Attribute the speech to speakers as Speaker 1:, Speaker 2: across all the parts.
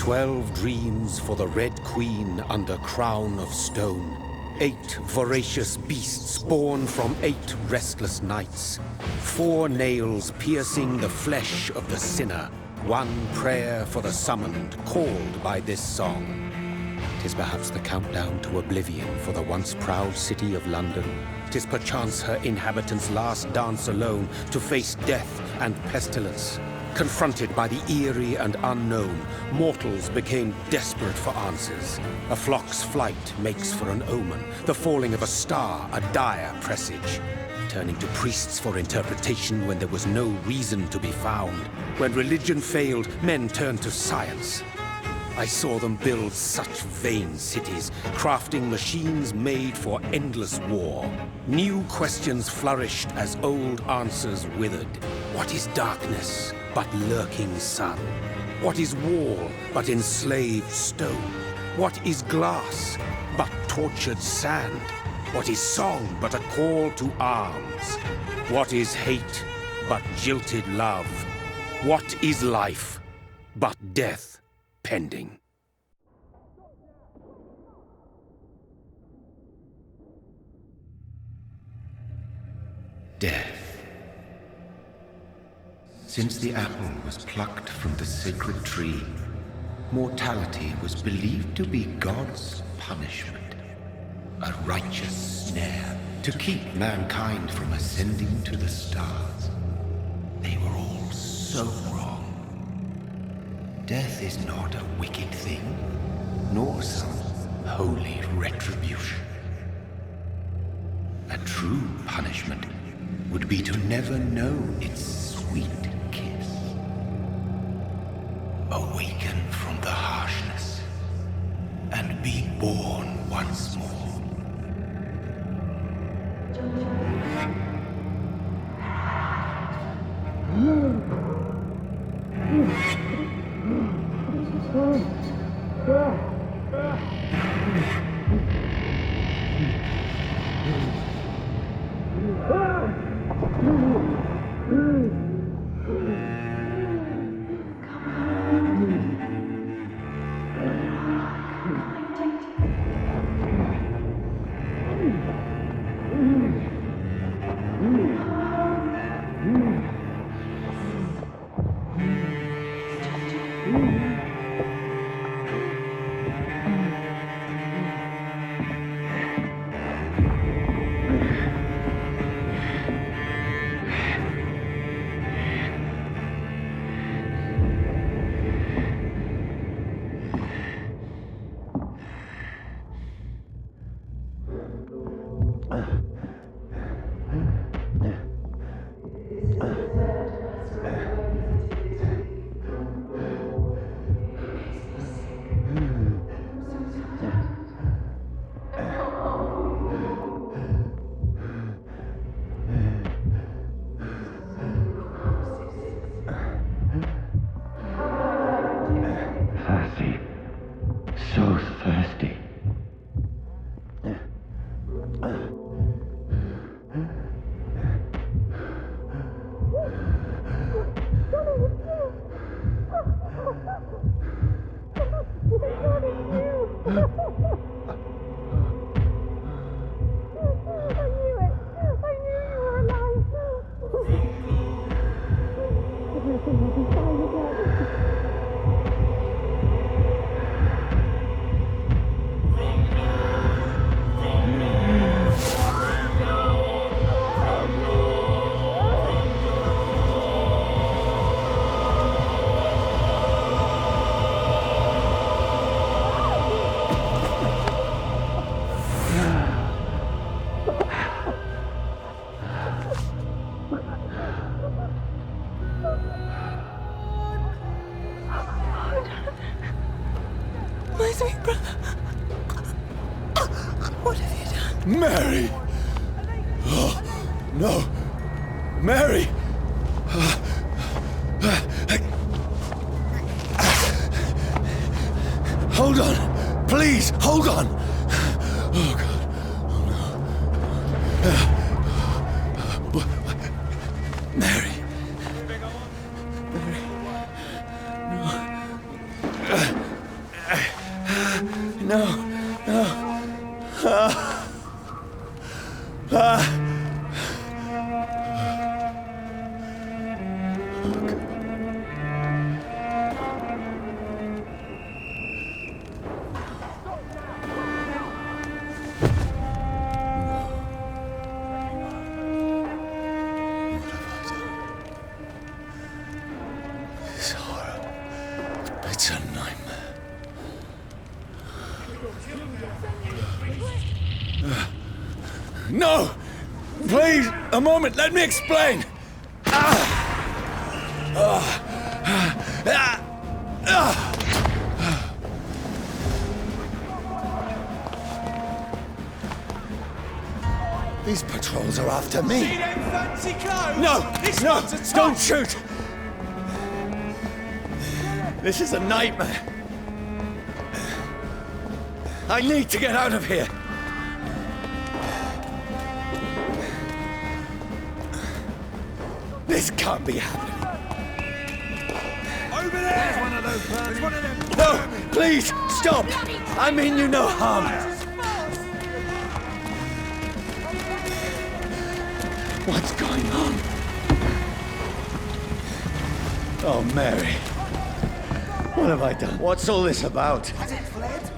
Speaker 1: 12 dreams for the Red Queen under crown of stone. 8 voracious beasts born from 8 restless nights. 4 nails piercing the flesh of the sinner. 1 prayer for the summoned, called by this song. 'Tis perhaps the countdown to oblivion for the once proud city of London. 'Tis perchance her inhabitants' last dance alone to face death and pestilence. Confronted by the eerie and unknown, mortals became desperate for answers. A flock's flight makes for an omen, the falling of a star a dire presage. Turning to priests for interpretation when there was no reason to be found. When religion failed, men turned to science. I saw them build such vain cities, crafting machines made for endless war. New questions flourished as old answers withered. What is darkness but lurking sun? What is wall but enslaved stone? What is glass but tortured sand? What is song but a call to arms? What is hate but jilted love? What is life but death pending?
Speaker 2: Death. Since the apple was plucked from the sacred tree, mortality was believed to be God's punishment. A righteous snare to keep mankind from ascending to the stars. They were all so wrong. Death is not a wicked thing, nor some holy retribution. A true punishment would be to never know its sweet kiss. Awaken from the harshness and be born once more.
Speaker 3: My sweet brother. What have you done?
Speaker 4: Mary! Oh, no. Mary! Hold on. Please, hold on. Oh, God. Oh, no. Mary. Mary. No. No. No. This horror. It's a nightmare. No! Please, a moment, let me explain! These patrols are after me.
Speaker 5: See them fancy clothes?
Speaker 4: No!
Speaker 5: This
Speaker 4: No!
Speaker 5: one's a top.
Speaker 4: Don't shoot! This is a nightmare. I need to get out of here. This can't be happening.
Speaker 5: Over there! There's one of those birds. There's one of them.
Speaker 4: No! Please, stop! I mean you no harm. What's going on? Oh, Mary. What have I done? What's all this about?
Speaker 5: Has it fled?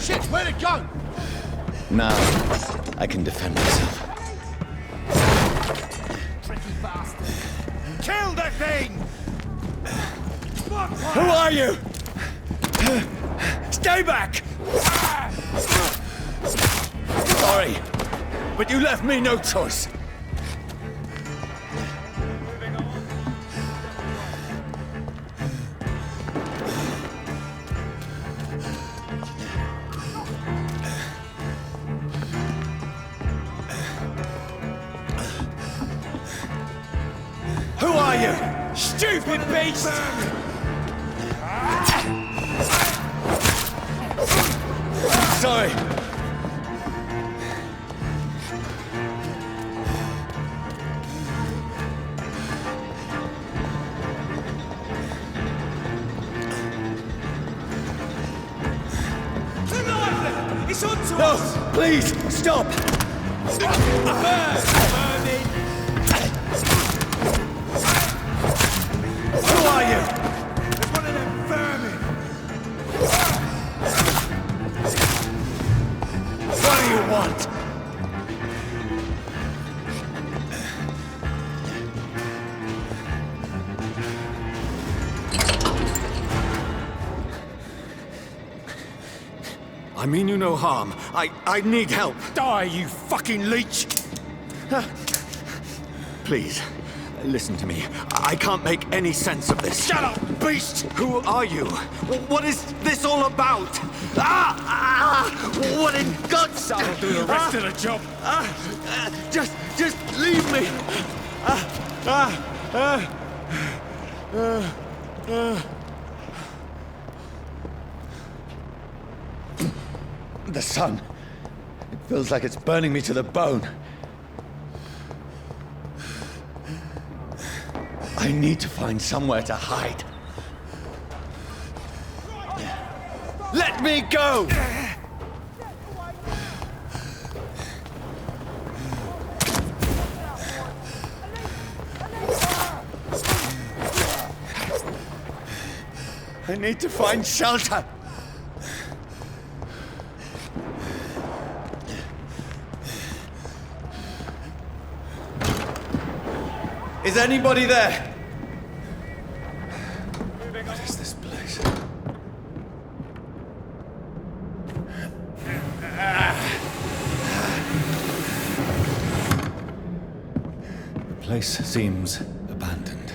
Speaker 5: Shit, where'd it go?
Speaker 4: Now, I can defend myself.
Speaker 5: Tricky bastard. Kill the thing!
Speaker 4: Who are you? Stay back! Sorry, but you left me no choice. Who are you?
Speaker 5: Stupid beast!
Speaker 4: Sorry.
Speaker 5: It's on to
Speaker 4: No,
Speaker 5: us!
Speaker 4: please, stop! Who are you?
Speaker 5: There's one of them vermin!
Speaker 4: What do you want? I mean you no harm. I need help.
Speaker 5: Die, you fucking leech!
Speaker 4: Please, listen to me. I can't make any sense of this.
Speaker 5: Shut up, beast!
Speaker 4: Who are you? What is this all about? What in God's
Speaker 5: That'll do the rest of the job.
Speaker 4: Just leave me. The sun. It feels like it's burning me to the bone. I need to find somewhere to hide. Let me go! I need to find shelter. Is anybody there? What is this place? The place seems abandoned.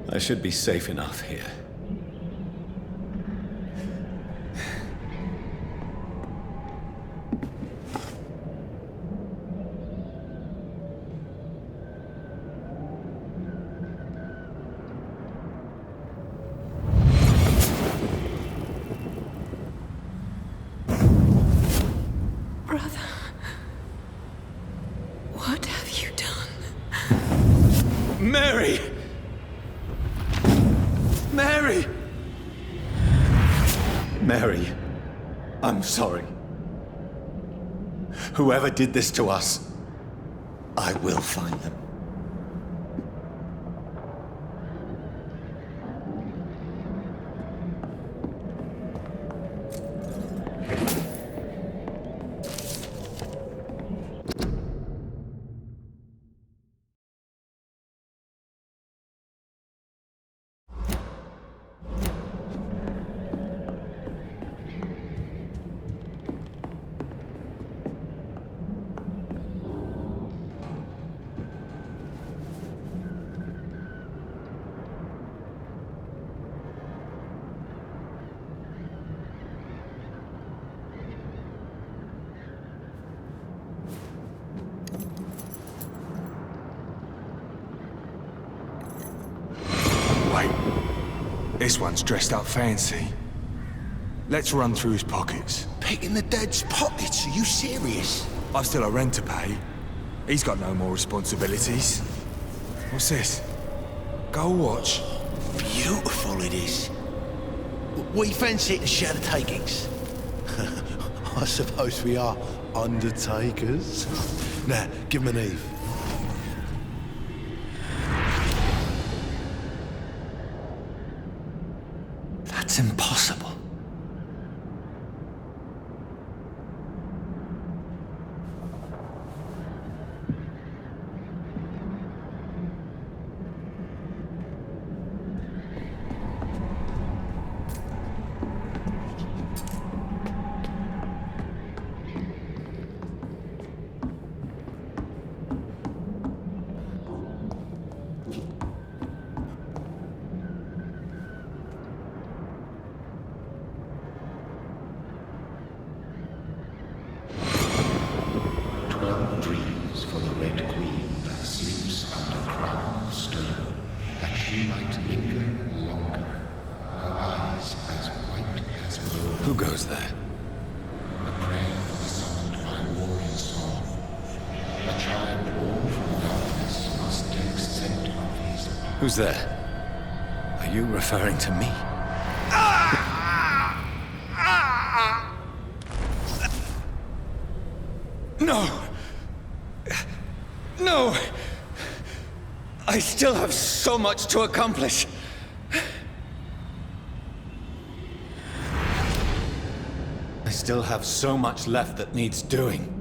Speaker 4: I should be safe enough here.
Speaker 3: Brother, what have you done?
Speaker 4: Mary! Mary! Mary, I'm sorry. Whoever did this to us, I will find them.
Speaker 6: This one's dressed up fancy. Let's run through his pockets.
Speaker 5: Picking the dead's pockets? Are you serious?
Speaker 6: I've still a rent to pay. He's got no more responsibilities. What's this? Gold watch.
Speaker 5: Beautiful it is. We fancy it to share the takings. I suppose we are undertakers. Now, give him an Eve.
Speaker 4: That's impossible.
Speaker 2: Dreams for the Red Queen that sleeps under crown of stone, that she might linger longer, her eyes as white as snow.
Speaker 4: Who goes there?
Speaker 2: A prayer summoned by warrior song. A child born from darkness must take scent of his path.
Speaker 4: Who's there? Are you referring to me? No! No! I still have so much to accomplish. I still have so much left that needs doing.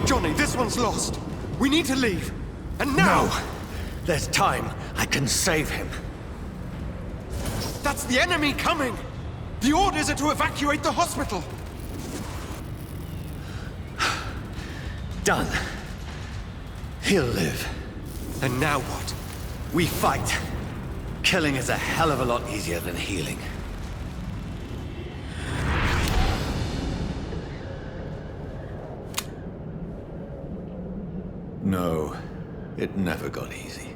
Speaker 7: Johnny, this one's lost. We need to leave. And now!
Speaker 4: No! There's time. I can save him.
Speaker 7: That's the enemy coming! The orders are to evacuate the hospital!
Speaker 4: Done. He'll live.
Speaker 7: And now what?
Speaker 4: We fight. Killing is a hell of a lot easier than healing. No, it never got easy.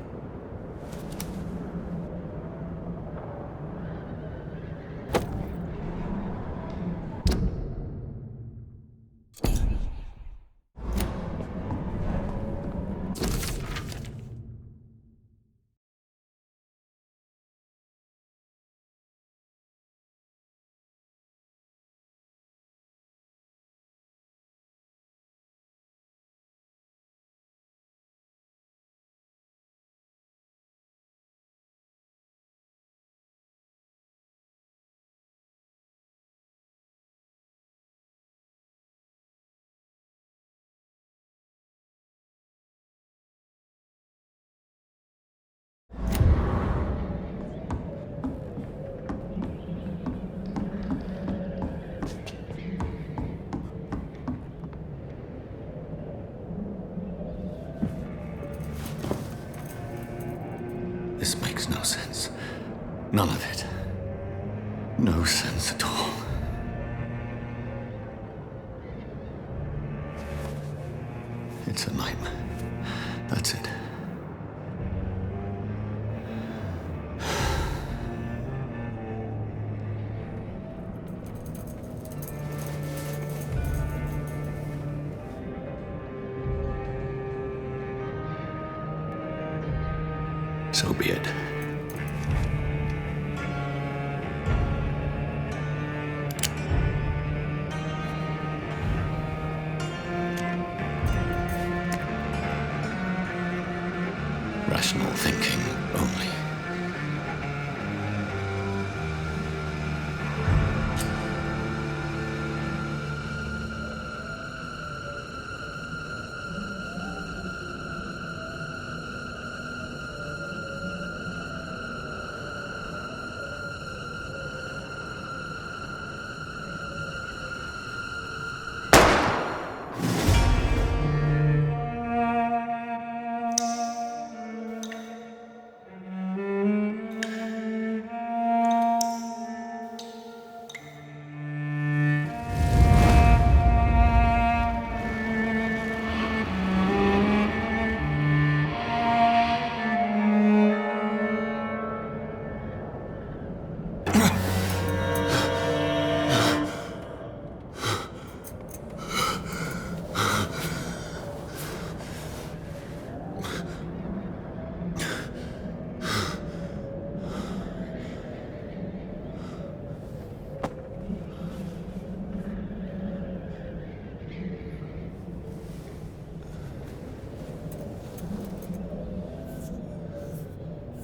Speaker 4: makes no sense. None of it. No sense at all. It's a nightmare. That's it. So be it. Rational thinking only.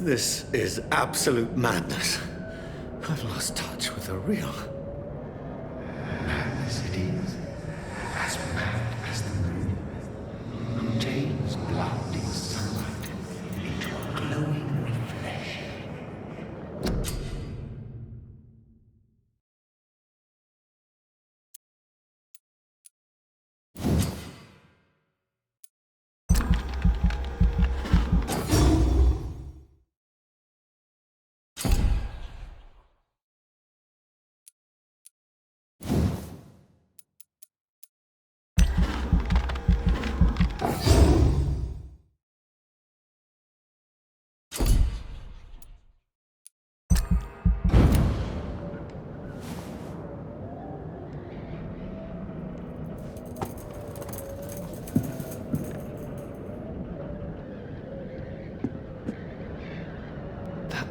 Speaker 4: This is absolute madness. I've lost touch with the real.
Speaker 2: Madness it is, as mad as the moon, who turns blood in sunlight into a glowing flesh.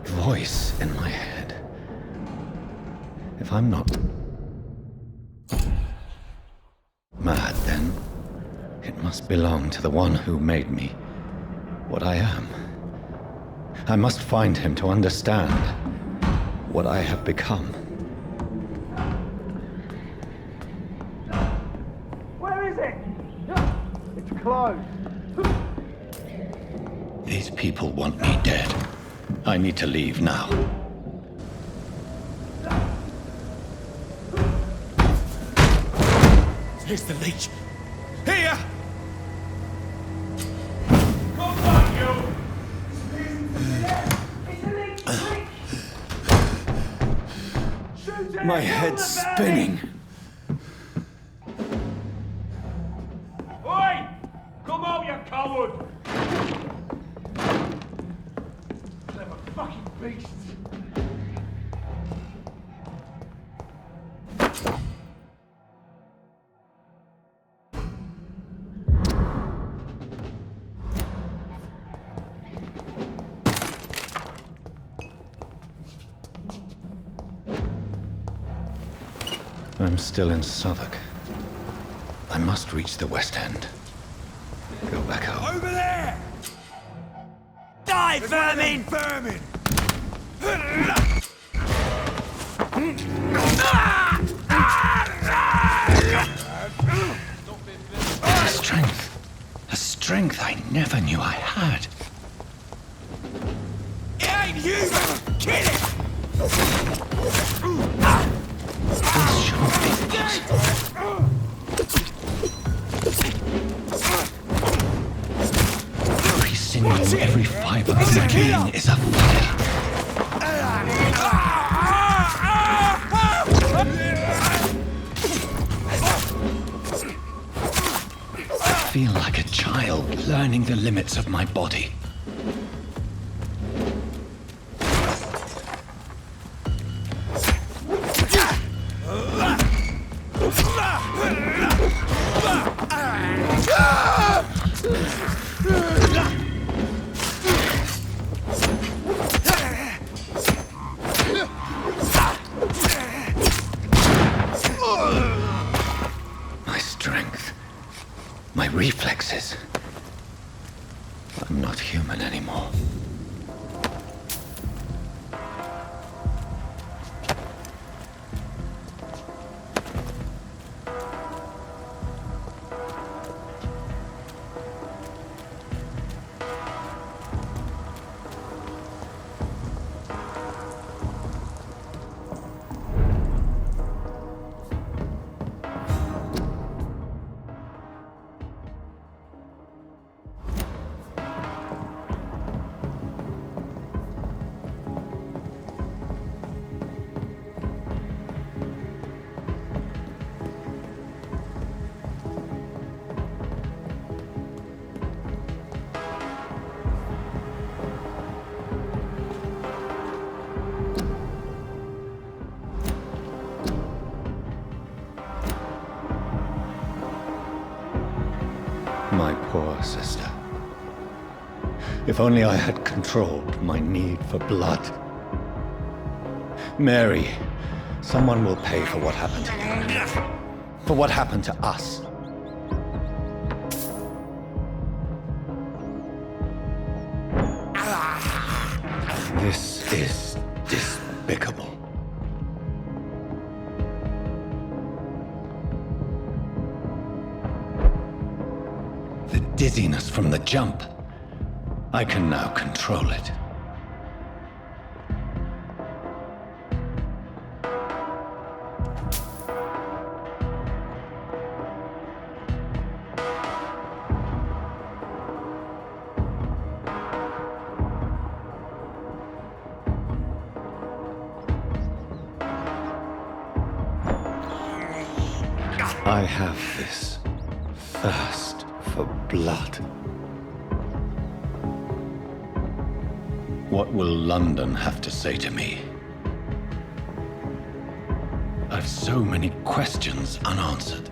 Speaker 4: Voice in my head. If I'm not mad, then it must belong to the one who made me what I am. I must find him to understand what I have become.
Speaker 8: Where is it? It's closed.
Speaker 4: These people want me dead. I need to leave now.
Speaker 6: Here's the leech. Here!
Speaker 8: Come on, you! It's a leak! Shoot it!
Speaker 4: My head's spinning.
Speaker 8: Oi! Come out, you coward! Clever fucking beasts!
Speaker 4: I'm still in Southwark. I must reach the West End. Go back home.
Speaker 6: Over there!
Speaker 8: Die,
Speaker 6: Vermin! Vermin!
Speaker 4: A strength I never knew I had.
Speaker 6: It ain't you! Kill it!
Speaker 4: This shouldn't be possible. Every sinew, every fiber of my being is a fire. I feel like a child learning the limits of my body. My strength, my reflexes. I'm not human anymore. My poor sister. If only I had controlled my need for blood. Mary, someone will pay for what happened to you. For what happened to us. This is despicable. The dizziness from the jump. I can now control it. I have this thirst for blood. What will London have to say to me? I've so many questions unanswered.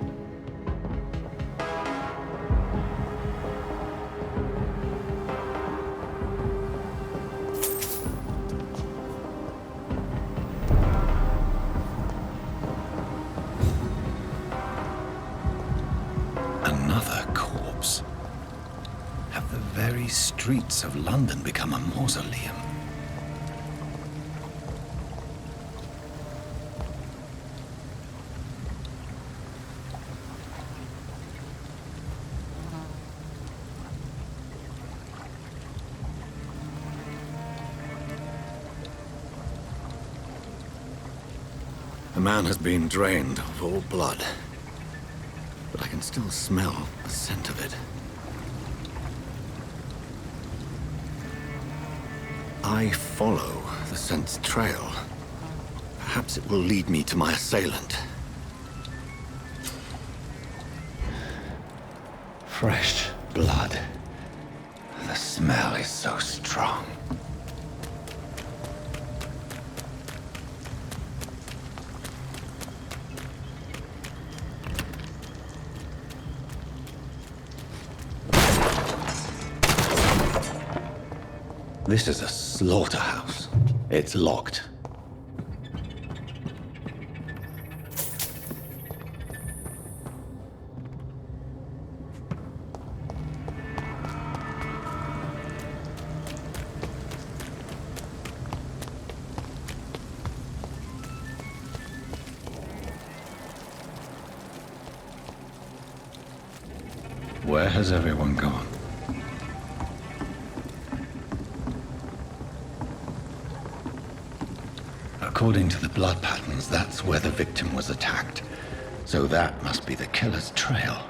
Speaker 4: Another corpse. Have the very streets of London become a mausoleum? The man has been drained of all blood, but I can still smell the scent of it. I follow the scent's trail. Perhaps it will lead me to my assailant. Fresh blood. The smell is so strong. This is a slaughterhouse. It's locked. Where has everyone gone? According to the blood patterns, that's where the victim was attacked. So that must be the killer's trail.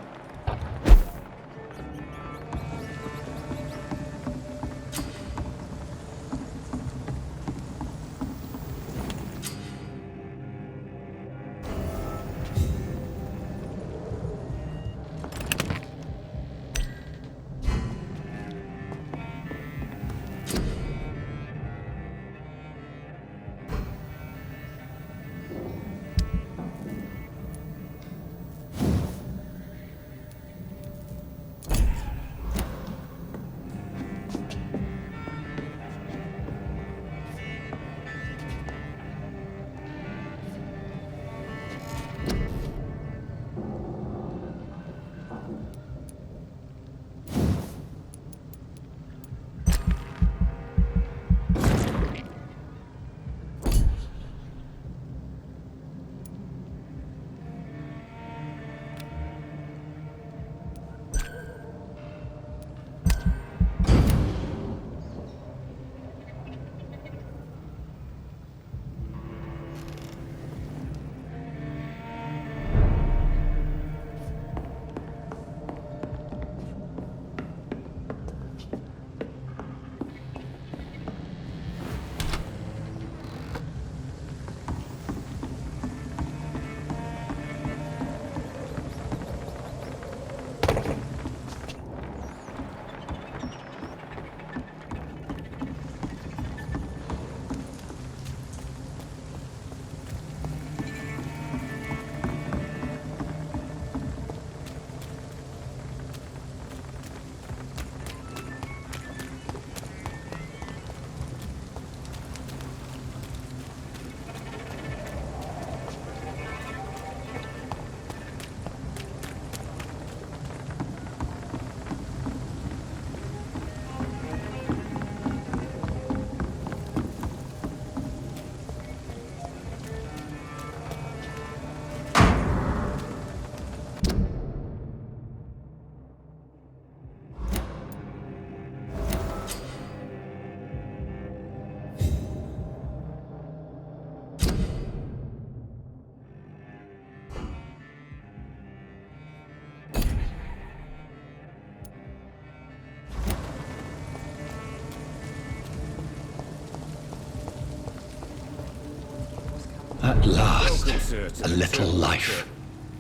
Speaker 4: At last,
Speaker 6: Welcome, sir, to
Speaker 4: a
Speaker 6: the
Speaker 4: little
Speaker 6: Temple,
Speaker 4: life.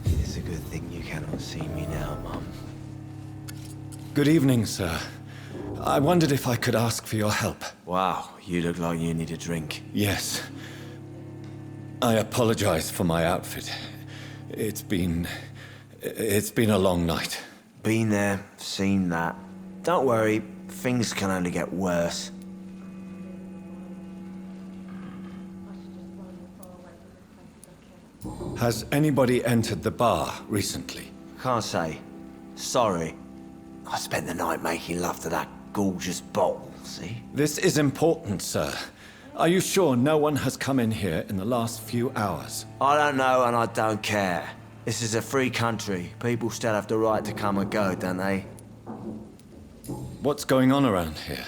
Speaker 9: It's a good thing you cannot see me now, Mum.
Speaker 4: Good evening, sir. I wondered if I could ask for your help.
Speaker 9: Wow, you look like you need a drink.
Speaker 4: Yes. I apologize for my outfit. It's been a long night.
Speaker 9: Been there, seen that. Don't worry, things can only get worse.
Speaker 4: Has anybody entered the bar recently?
Speaker 9: Can't say. Sorry. I spent the night making love to that gorgeous bottle, see?
Speaker 4: This is important, sir. Are you sure no one has come in here in the last few hours?
Speaker 9: I don't know and I don't care. This is a free country. People still have the right to come and go, don't they?
Speaker 4: What's going on around here?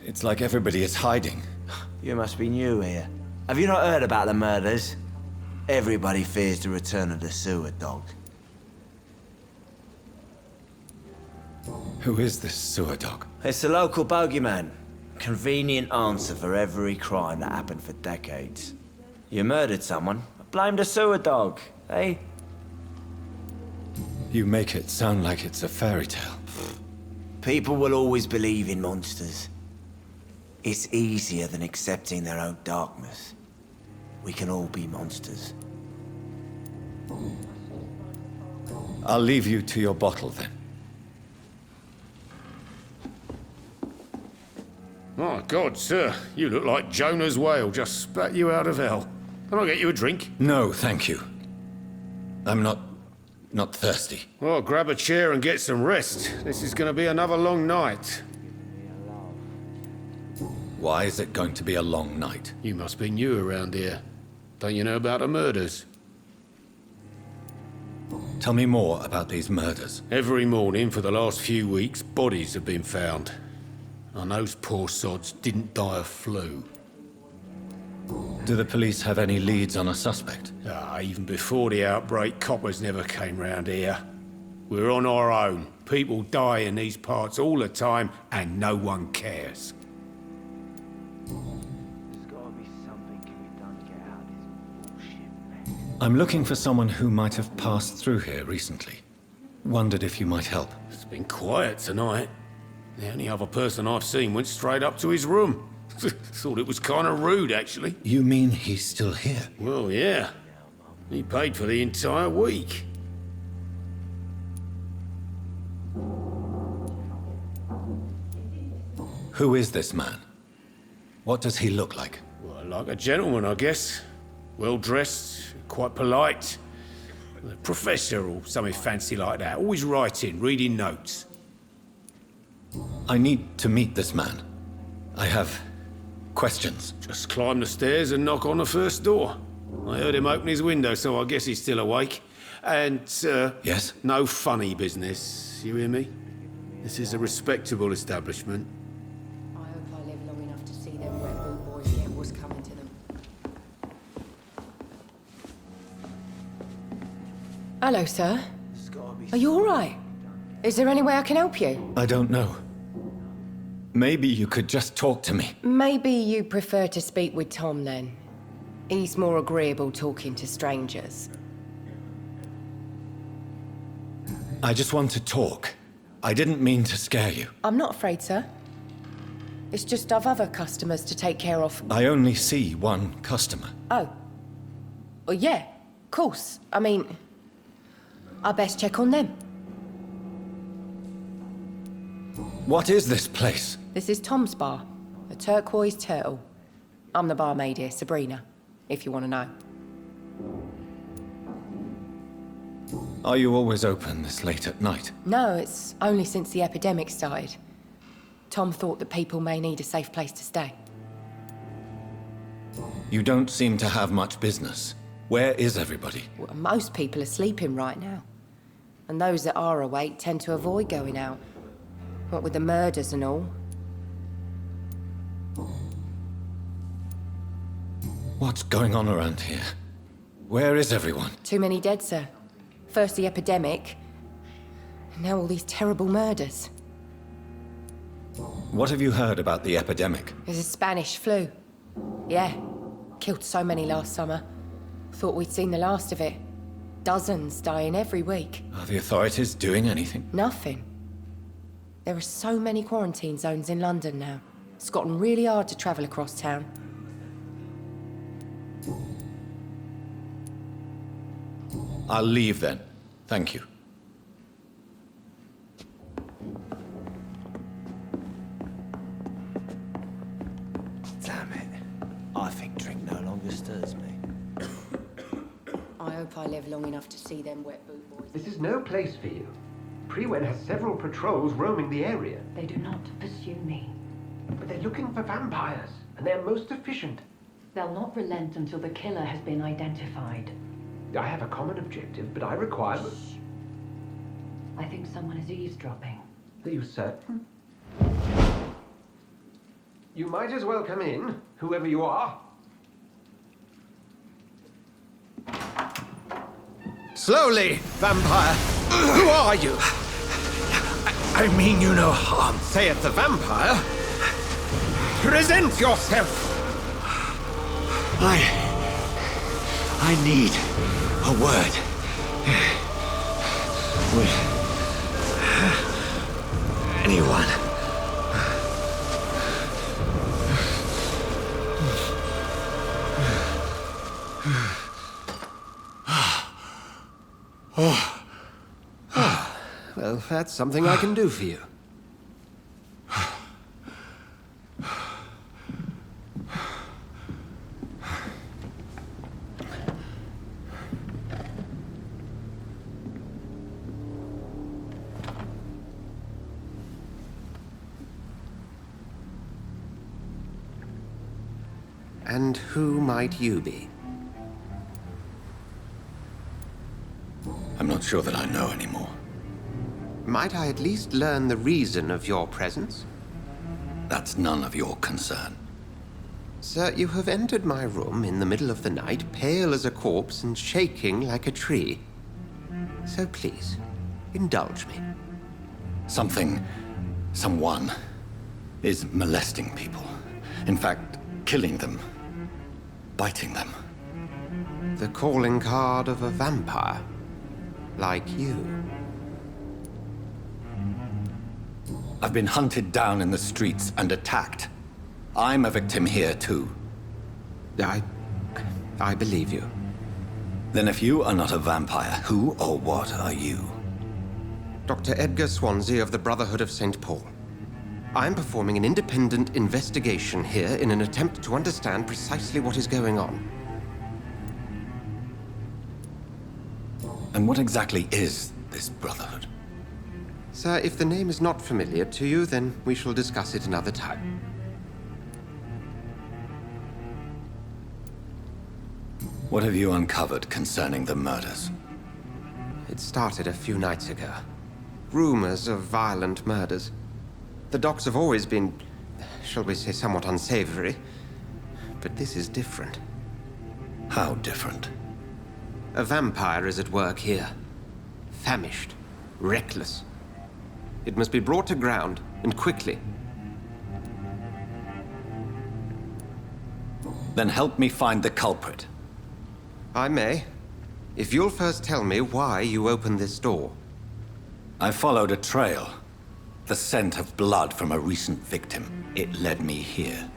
Speaker 4: It's like everybody is hiding.
Speaker 9: You must be new here. Have you not heard about the murders? Everybody fears the return of the sewer dog.
Speaker 4: Who is this sewer dog?
Speaker 9: It's the local bogeyman. Convenient answer for every crime that happened for decades. You murdered someone, blame the sewer dog, eh?
Speaker 4: You make it sound like it's a fairy tale.
Speaker 9: People will always believe in monsters. It's easier than accepting their own darkness. We can all be monsters.
Speaker 4: I'll leave you to your bottle then.
Speaker 10: My God, sir, you look like Jonah's whale just spat you out of hell. Can I get you a drink?
Speaker 4: No, thank you. I'm not thirsty.
Speaker 10: Well, grab a chair and get some rest. This is going to be another long night.
Speaker 4: Why is it going to be a long night?
Speaker 10: You must be new around here. Don't you know about the murders?
Speaker 4: Tell me more about these murders.
Speaker 10: Every morning for the last few weeks, bodies have been found. And those poor sods didn't die of flu.
Speaker 4: Do the police have any leads on a suspect?
Speaker 10: Even before the outbreak, coppers never came round here. We're on our own. People die in these parts all the time, and no one cares.
Speaker 9: There's gotta be something can be done to get out of this bullshit mess.
Speaker 4: I'm looking for someone who might have passed through here recently. Wondered if you might help.
Speaker 10: It's been quiet tonight. The only other person I've seen went straight up to his room. Thought it was kind of rude, actually.
Speaker 4: You mean he's still here?
Speaker 10: Well, yeah. He paid for the entire week.
Speaker 4: Who is this man? What does he look like?
Speaker 10: Well, like a gentleman, I guess. Well-dressed, quite polite. A professor or something fancy like that. Always writing, reading notes.
Speaker 4: I need to meet this man. I have questions.
Speaker 10: Just climb the stairs and knock on the first door. I heard him open his window, so I guess he's still awake. And,
Speaker 4: Yes?
Speaker 10: no funny business, you hear me? This is a respectable establishment.
Speaker 3: I hope I live long enough to see them Red Bull boys get what's coming to them. Hello, sir. Are you all right? Is there any way I can help you?
Speaker 4: I don't know. Maybe you could just talk to me.
Speaker 3: Maybe you prefer to speak with Tom, then. He's more agreeable talking to strangers.
Speaker 4: I just want to talk. I didn't mean to scare you.
Speaker 3: I'm not afraid, sir. It's just I've other customers to take care of.
Speaker 4: I only see one customer.
Speaker 3: Oh. Well, yeah, of course. I mean, I best check on them.
Speaker 4: What is this place?
Speaker 3: This is Tom's bar, a turquoise turtle. I'm the barmaid here, Sabrina, if you want to know.
Speaker 4: Are you always open this late at night?
Speaker 3: No, it's only since the epidemic started. Tom thought that people may need a safe place to stay.
Speaker 4: You don't seem to have much business. Where is everybody?
Speaker 3: Well, most people are sleeping right now. And those that are awake tend to avoid going out. What with the murders and all.
Speaker 4: What's going on around here? Where is everyone?
Speaker 3: Too many dead, sir. First the epidemic, and now all these terrible murders.
Speaker 4: What have you heard about the epidemic?
Speaker 3: There's a Spanish flu. Yeah. Killed so many last summer. Thought we'd seen the last of it. Dozens dying every week.
Speaker 4: Are the authorities doing anything?
Speaker 3: Nothing. There are so many quarantine zones in London now. It's gotten really hard to travel across town.
Speaker 4: I'll leave then. Thank you.
Speaker 9: Damn it. I think drink no longer stirs me.
Speaker 3: I hope I live long enough to see them wet boot boys.
Speaker 11: This is no place for you. Prewen has several patrols roaming the area.
Speaker 12: They do not pursue me.
Speaker 11: But they're looking for vampires, and they're most efficient.
Speaker 12: They'll not relent until the killer has been identified.
Speaker 11: I have a common objective, but I require...
Speaker 12: I think someone is eavesdropping.
Speaker 11: Are you certain? You might as well come in, whoever you are.
Speaker 1: Slowly, vampire! Who are you?
Speaker 11: I mean you no harm.
Speaker 1: Saith the vampire. Present yourself!
Speaker 9: I need a word with anyone.
Speaker 11: Well, that's something I can do for you. And who might you be?
Speaker 4: I'm not sure that I know anymore.
Speaker 11: Might I at least learn the reason of your presence?
Speaker 4: That's none of your concern.
Speaker 11: Sir, you have entered my room in the middle of the night, pale as a corpse and shaking like a tree. So please, indulge me.
Speaker 4: Someone is molesting people. In fact, killing them. Biting them.
Speaker 11: The calling card of a vampire. Like you.
Speaker 4: I've been hunted down in the streets and attacked. I'm a victim here, too.
Speaker 11: I believe you.
Speaker 4: Then if you are not a vampire, who or what are you?
Speaker 11: Dr. Edgar Swansea of the Brotherhood of St. Paul. I'm performing an independent investigation here in an attempt to understand precisely what is going on.
Speaker 4: And what exactly is this Brotherhood?
Speaker 11: Sir, if the name is not familiar to you, then we shall discuss it another time.
Speaker 4: What have you uncovered concerning the murders?
Speaker 11: It started a few nights ago. Rumors of violent murders. The docks have always been, shall we say, somewhat unsavory. But this is different.
Speaker 4: How different?
Speaker 11: A vampire is at work here. Famished. Reckless. It must be brought to ground, and quickly.
Speaker 4: Then help me find the culprit.
Speaker 11: I may. If you'll first tell me why you opened this door.
Speaker 4: I followed a trail. The scent of blood from a recent victim. It led me here.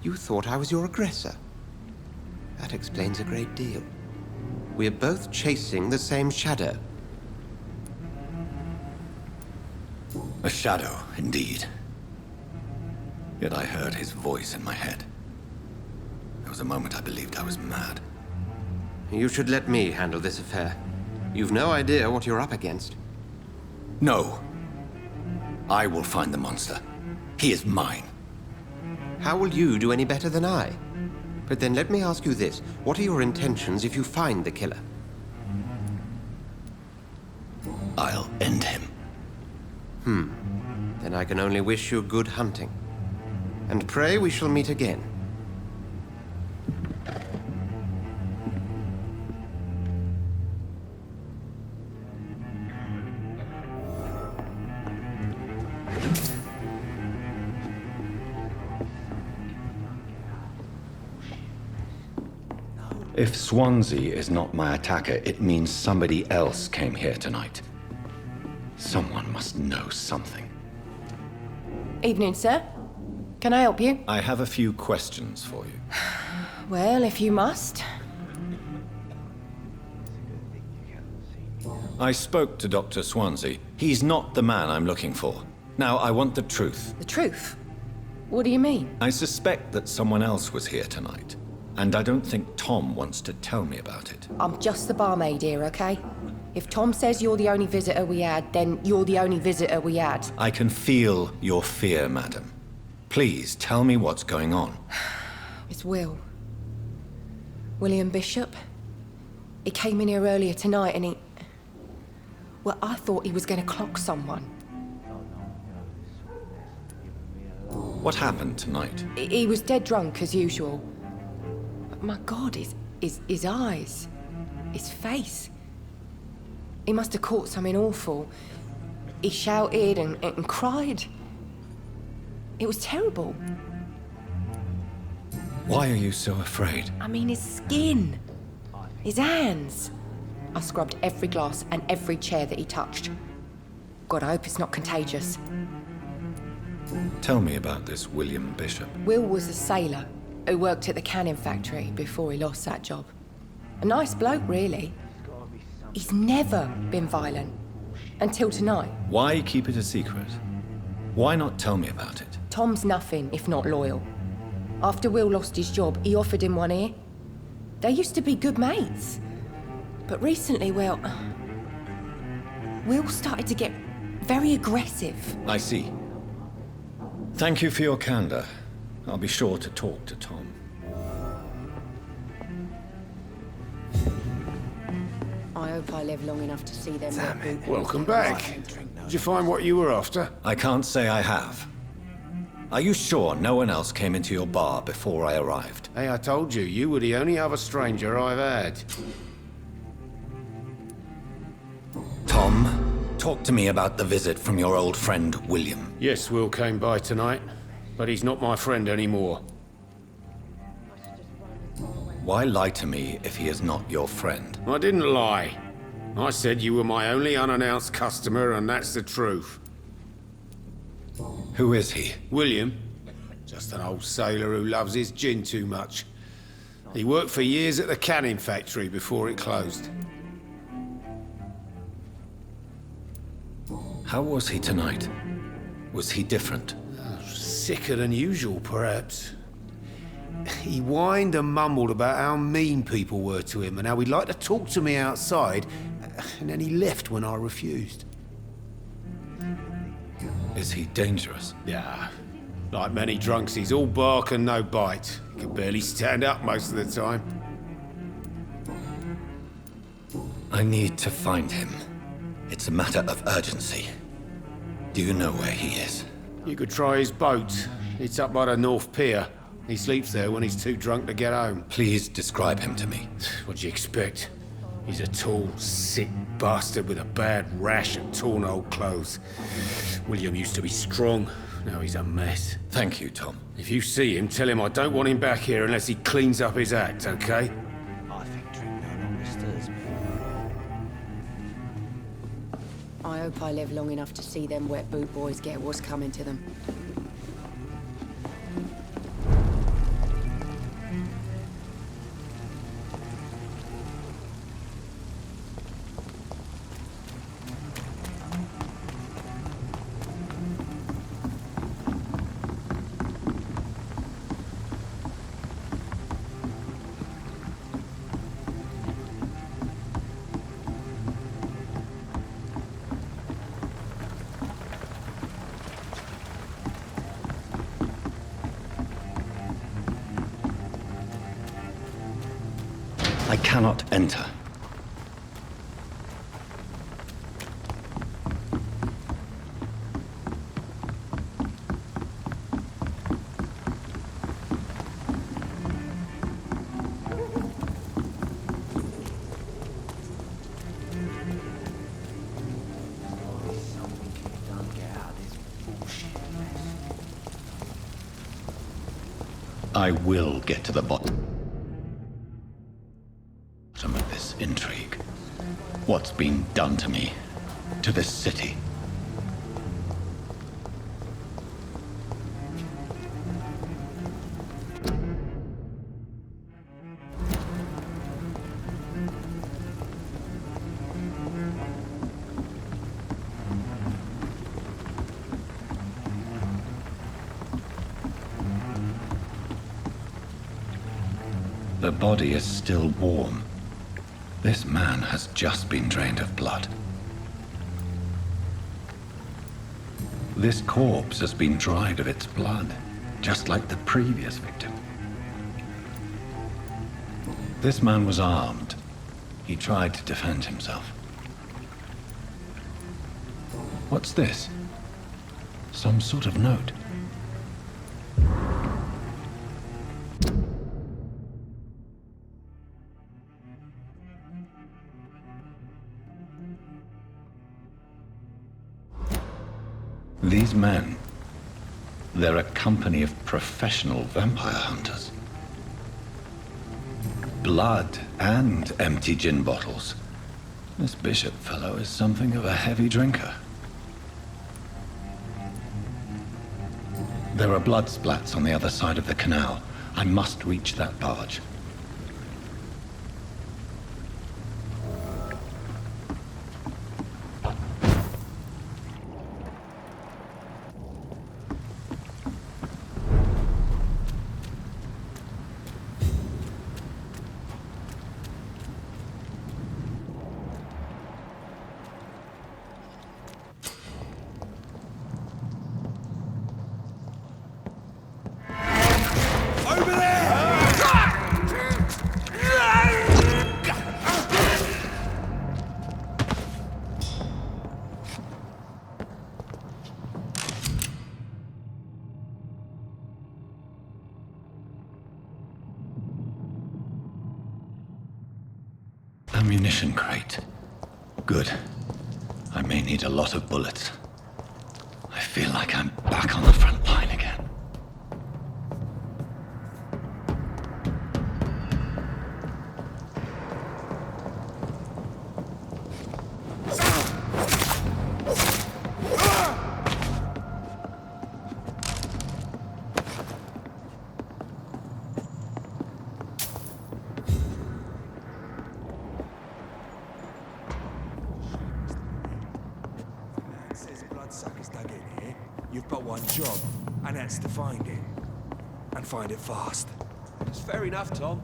Speaker 11: You thought I was your aggressor. That explains a great deal. We're both chasing the same shadow.
Speaker 4: A shadow, indeed. Yet I heard his voice in my head. There was a moment I believed I was mad.
Speaker 11: You should let me handle this affair. You've no idea what you're up against.
Speaker 4: No. I will find the monster. He is mine.
Speaker 11: How will you do any better than I? But then let me ask you this. What are your intentions if you find the killer?
Speaker 4: I'll end him.
Speaker 11: Then I can only wish you good hunting. And pray we shall meet again.
Speaker 4: If Swansea is not my attacker, it means somebody else came here tonight. Someone must know something.
Speaker 3: Evening, sir. Can I help you?
Speaker 4: I have a few questions for you.
Speaker 3: Well, if you must.
Speaker 4: I spoke to Dr. Swansea. He's not the man I'm looking for. Now, I want the truth.
Speaker 3: The truth? What do you mean?
Speaker 4: I suspect that someone else was here tonight, and I don't think Tom wants to tell me about it.
Speaker 3: I'm just the barmaid here, okay? If Tom says you're the only visitor we had, then you're the only visitor we had.
Speaker 4: I can feel your fear, madam. Please, tell me what's going on.
Speaker 3: It's Will. William Bishop. He came in here earlier tonight and he... Well, I thought he was going to clock someone.
Speaker 4: What happened tonight?
Speaker 3: He was dead drunk, as usual. But my God, his eyes. His face. He must have caught something awful. He shouted and cried. It was terrible.
Speaker 4: Why are you so afraid?
Speaker 3: I mean, his skin. His hands. I scrubbed every glass and every chair that he touched. God, I hope it's not contagious.
Speaker 4: Tell me about this William Bishop.
Speaker 3: Will was a sailor who worked at the canning factory before he lost that job. A nice bloke, really. He's never been violent. Until tonight.
Speaker 4: Why keep it a secret? Why not tell me about it?
Speaker 3: Tom's nothing if not loyal. After Will lost his job, he offered him one ear. They used to be good mates. But recently, well... Will started to get very aggressive.
Speaker 4: I see. Thank you for your candor. I'll be sure to talk to Tom.
Speaker 13: I hope I live long enough to see them. Damn it.
Speaker 10: Welcome back. Did you find what you were after?
Speaker 4: I can't say I have. Are you sure no one else came into your bar before I arrived?
Speaker 10: Hey, I told you, you were the only other stranger I've had.
Speaker 4: Tom, talk to me about the visit from your old friend, William.
Speaker 10: Yes, Will came by tonight, but he's not my friend anymore.
Speaker 4: Why lie to me if he is not your friend?
Speaker 10: I didn't lie. I said you were my only unannounced customer, and that's the truth.
Speaker 4: Who is he?
Speaker 10: William. Just an old sailor who loves his gin too much. He worked for years at the canning factory before it closed.
Speaker 4: How was he tonight? Was he different?
Speaker 10: Sicker than usual, perhaps. He whined and mumbled about how mean people were to him and how he'd like to talk to me outside, and then he left when I refused.
Speaker 4: Is he dangerous?
Speaker 10: Yeah. Like many drunks, he's all bark and no bite. He can barely stand up most of the time.
Speaker 4: I need to find him. It's a matter of urgency. Do you know where he is?
Speaker 10: You could try his boat. It's up by the North Pier. He sleeps there when he's too drunk to get home.
Speaker 4: Please describe him to me.
Speaker 10: What'd you expect? He's a tall, sick bastard with a bad rash and torn old clothes. William used to be strong. Now he's a mess.
Speaker 4: Thank you, Tom.
Speaker 10: If you see him, tell him I don't want him back here unless he cleans up his act, okay?
Speaker 9: I think drink no longer stirs me.
Speaker 13: I hope I live long enough to see them wet boot boys get what's coming to them.
Speaker 4: I cannot enter. I will get to the bottom. What's been done to me? To this city? The body is still warm. This man has just been drained of blood. This corpse has been dried of its blood, just like the previous victim. This man was armed. He tried to defend himself. What's this? Some sort of note. These men, they're a company of professional vampire hunters. Blood and empty gin bottles. This Bishop fellow is something of a heavy drinker. There are blood splats on the other side of the canal. I must reach that barge. Ammunition crate. Good. I may need a lot of bullets. I feel like I'm back on the front line again.
Speaker 6: You've but one job, and that's to find it. And find it fast.
Speaker 14: It's fair enough, Tom.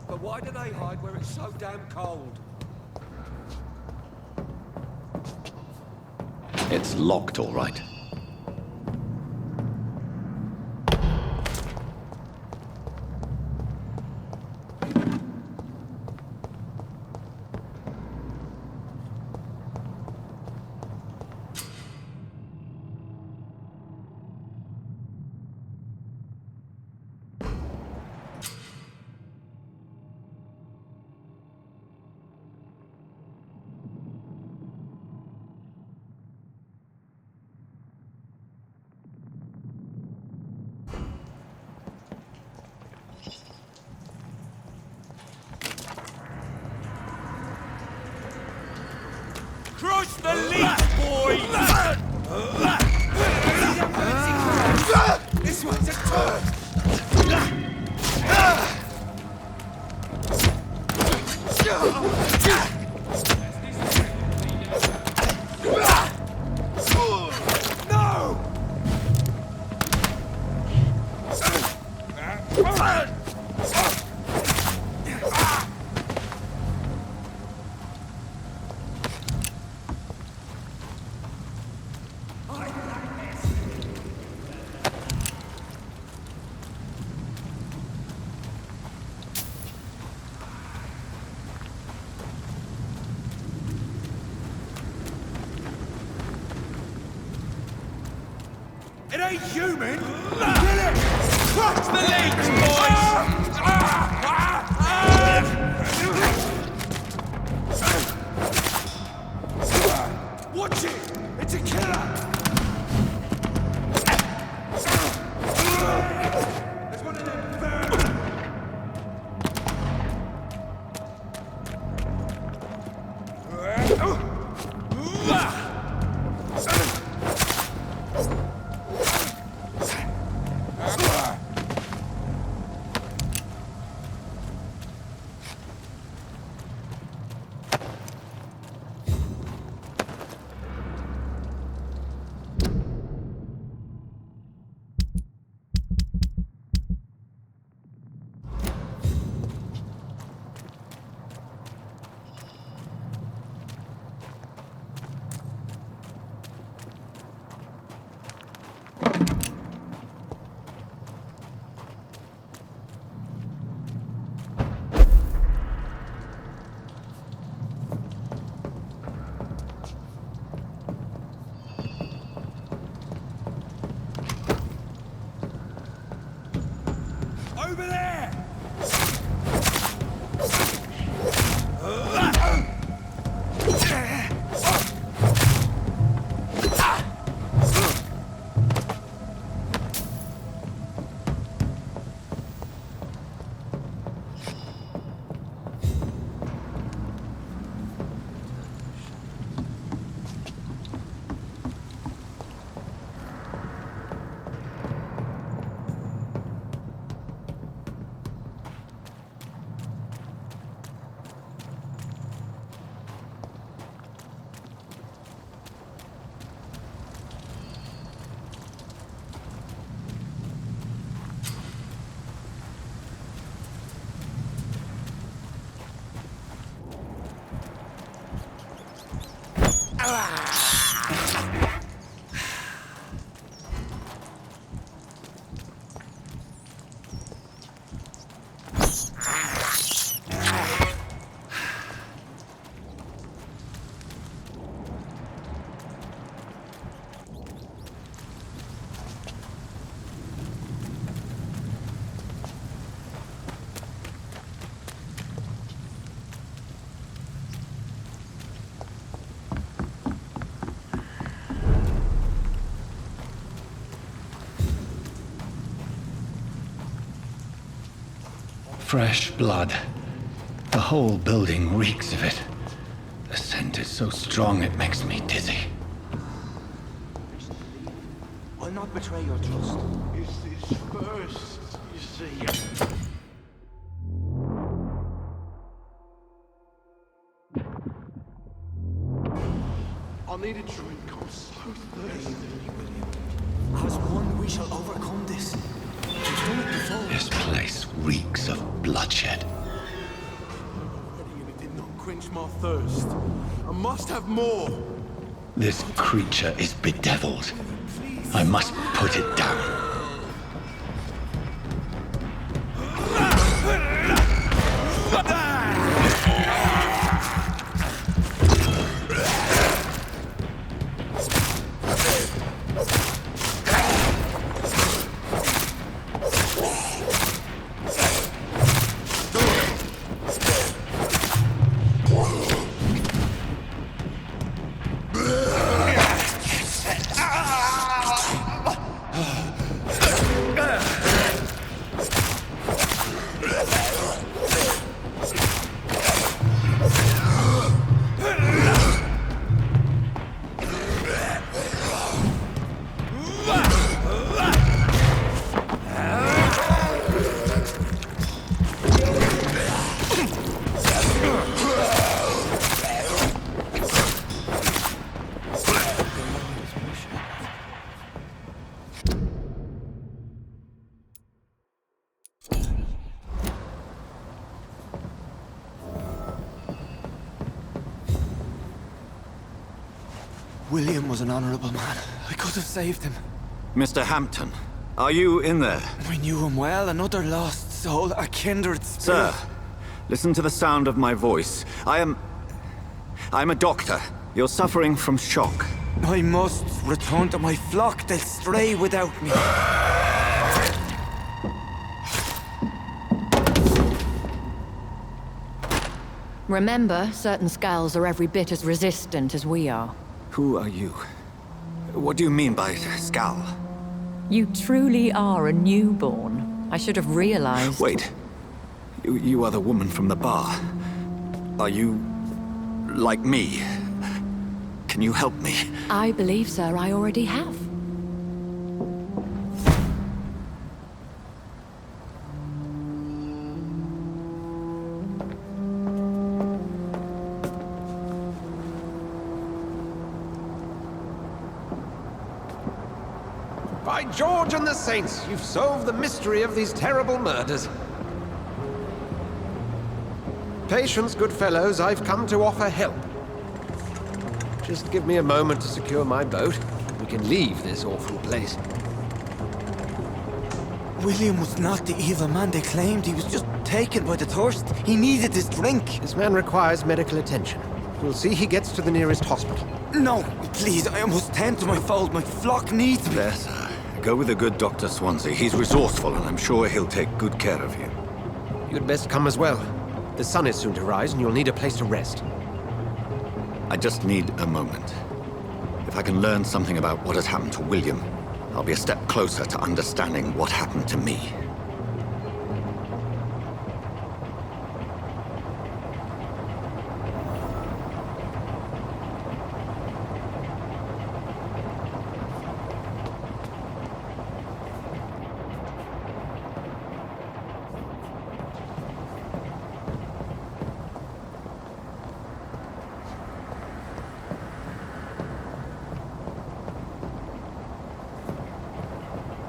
Speaker 14: But why do they hide where it's so damn cold?
Speaker 4: It's locked, all right.
Speaker 6: Cross the leaf, boys! This one's a turn! It ain't human! Kill it! Crush the leech, boys! Watch it! It's a killer! There's one of them!
Speaker 14: Over there!
Speaker 4: Fresh blood. The whole building reeks of it. The scent is so strong it makes me dizzy.
Speaker 14: I'll not betray your trust.
Speaker 5: It's this first, you see. I need a drink. I'm so thirsty.
Speaker 14: As one, we shall overcome this. We've done it before.
Speaker 4: This place reeks of bloodshed.
Speaker 5: It did not quench my thirst. I must have more.
Speaker 4: This creature is bedeviled. I must put it down.
Speaker 14: William was an honorable man. I could have saved him.
Speaker 4: Mr. Hampton, are you in there?
Speaker 14: We knew him well, another lost soul, a kindred spirit.
Speaker 4: Sir, listen to the sound of my voice. I'm a doctor. You're suffering from shock.
Speaker 14: I must return to my flock. They'll stray without me.
Speaker 13: Remember, certain skulls are every bit as resistant as we are.
Speaker 4: Who are you? What do you mean by Skal?
Speaker 13: You truly are a newborn. I should have realized.
Speaker 4: Wait. You are the woman from the bar. Are you... like me? Can you help me?
Speaker 12: I believe, sir, I already have.
Speaker 11: By George and the Saints, you've solved the mystery of these terrible murders. Patience, good fellows, I've come to offer help. Just give me a moment to secure my boat. We can leave this awful place.
Speaker 9: William was not the evil man they claimed. He was just taken by the thirst. He needed this drink.
Speaker 11: This man requires medical attention. We'll see he gets to the nearest hospital.
Speaker 9: No, please, I must tend to my fold. My flock needs me.
Speaker 4: There, sir. Go with the good Dr. Swansea. He's resourceful, and I'm sure he'll take good care of you.
Speaker 11: You'd best come as well. The sun is soon to rise, and you'll need a place to rest.
Speaker 4: I just need a moment. If I can learn something about what has happened to William, I'll be a step closer to understanding what happened to me.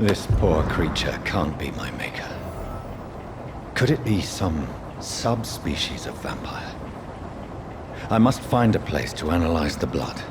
Speaker 4: This poor creature can't be my maker. Could it be some subspecies of vampire? I must find a place to analyze the blood.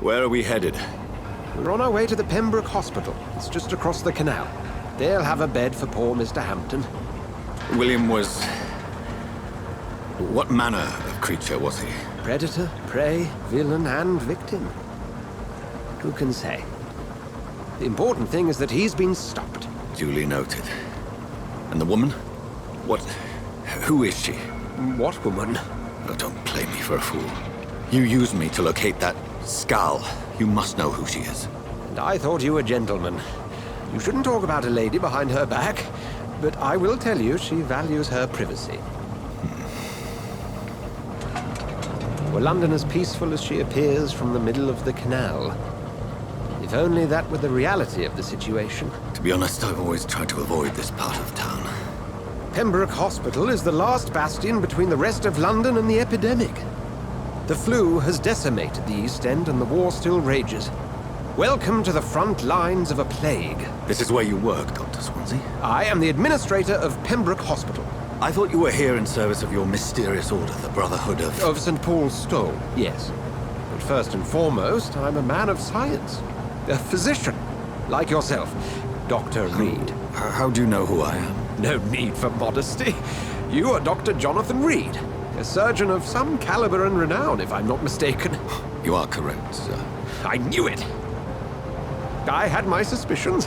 Speaker 4: Where are we headed?
Speaker 11: We're on our way to the Pembroke Hospital. It's just across the canal. They'll have a bed for poor Mr. Hampton.
Speaker 4: William was... What manner of creature was he?
Speaker 11: Predator, prey, villain, and victim. Who can say? The important thing is that he's been stopped.
Speaker 4: Duly noted. And the woman? What... Who is she?
Speaker 11: What woman?
Speaker 4: Oh, don't play me for a fool. You used me to locate that skull. You must know who she is.
Speaker 11: And I thought you a gentleman. You shouldn't talk about a lady behind her back, but I will tell you she values her privacy. Were London as peaceful as she appears from the middle of the canal? If only that were the reality of the situation.
Speaker 4: To be honest, I've always tried to avoid this part of town.
Speaker 11: Pembroke Hospital is the last bastion between the rest of London and the epidemic. The flu has decimated the East End and the war still rages. Welcome to the front lines of a plague.
Speaker 4: This is where you work, Dr. Swansea?
Speaker 11: I am the administrator of Pembroke Hospital.
Speaker 4: I thought you were here in service of your mysterious order, the Brotherhood of...
Speaker 11: Of St. Paul's Stole, yes. But first and foremost, I'm a man of science. A physician, like yourself, Dr. Reed.
Speaker 4: How do you know who I am?
Speaker 11: No need for modesty. You are Dr. Jonathan Reed. A surgeon of some caliber and renown, if I'm not mistaken.
Speaker 4: You are correct, sir.
Speaker 11: I knew it! I had my suspicions.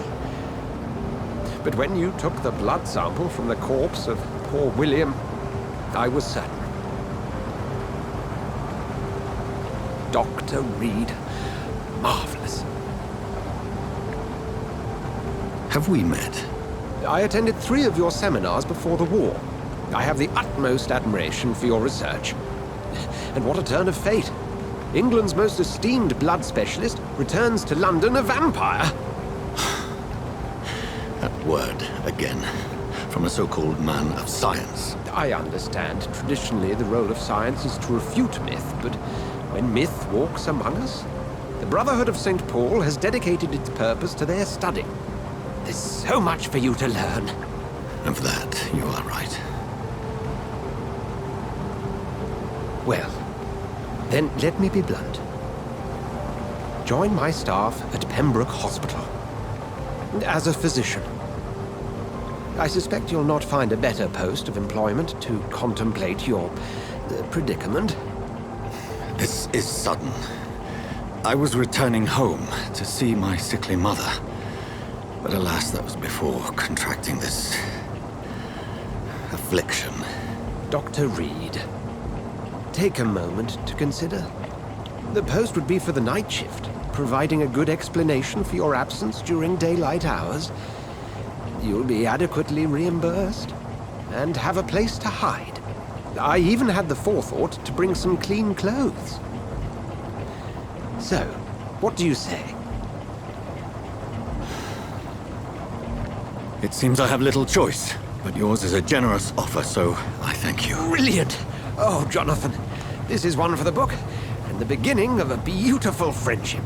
Speaker 11: But when you took the blood sample from the corpse of poor William, I was certain. Dr. Reed. Marvelous.
Speaker 4: Have we met?
Speaker 11: I attended 3 of your seminars before the war. I have the utmost admiration for your research. And what a turn of fate. England's most esteemed blood specialist returns to London a vampire.
Speaker 4: That word, again, from a so-called man of science.
Speaker 11: I understand. Traditionally, the role of science is to refute myth, but when myth walks among us, the Brotherhood of St. Paul has dedicated its purpose to their study. There's so much for you to learn.
Speaker 4: And for that, you are right.
Speaker 11: Well, then let me be blunt. Join my staff at Pembroke Hospital. As a physician. I suspect you'll not find a better post of employment to contemplate your predicament.
Speaker 4: This is sudden. I was returning home to see my sickly mother. But alas, that was before contracting this affliction.
Speaker 11: Dr. Reed, take a moment to consider. The post would be for the night shift, providing a good explanation for your absence during daylight hours. You'll be adequately reimbursed, and have a place to hide. I even had the forethought to bring some clean clothes. So, what do you say?
Speaker 4: It seems I have little choice, but yours is a generous offer, so I thank you.
Speaker 11: Brilliant! Oh, Jonathan, this is one for the book, and the beginning of a beautiful friendship.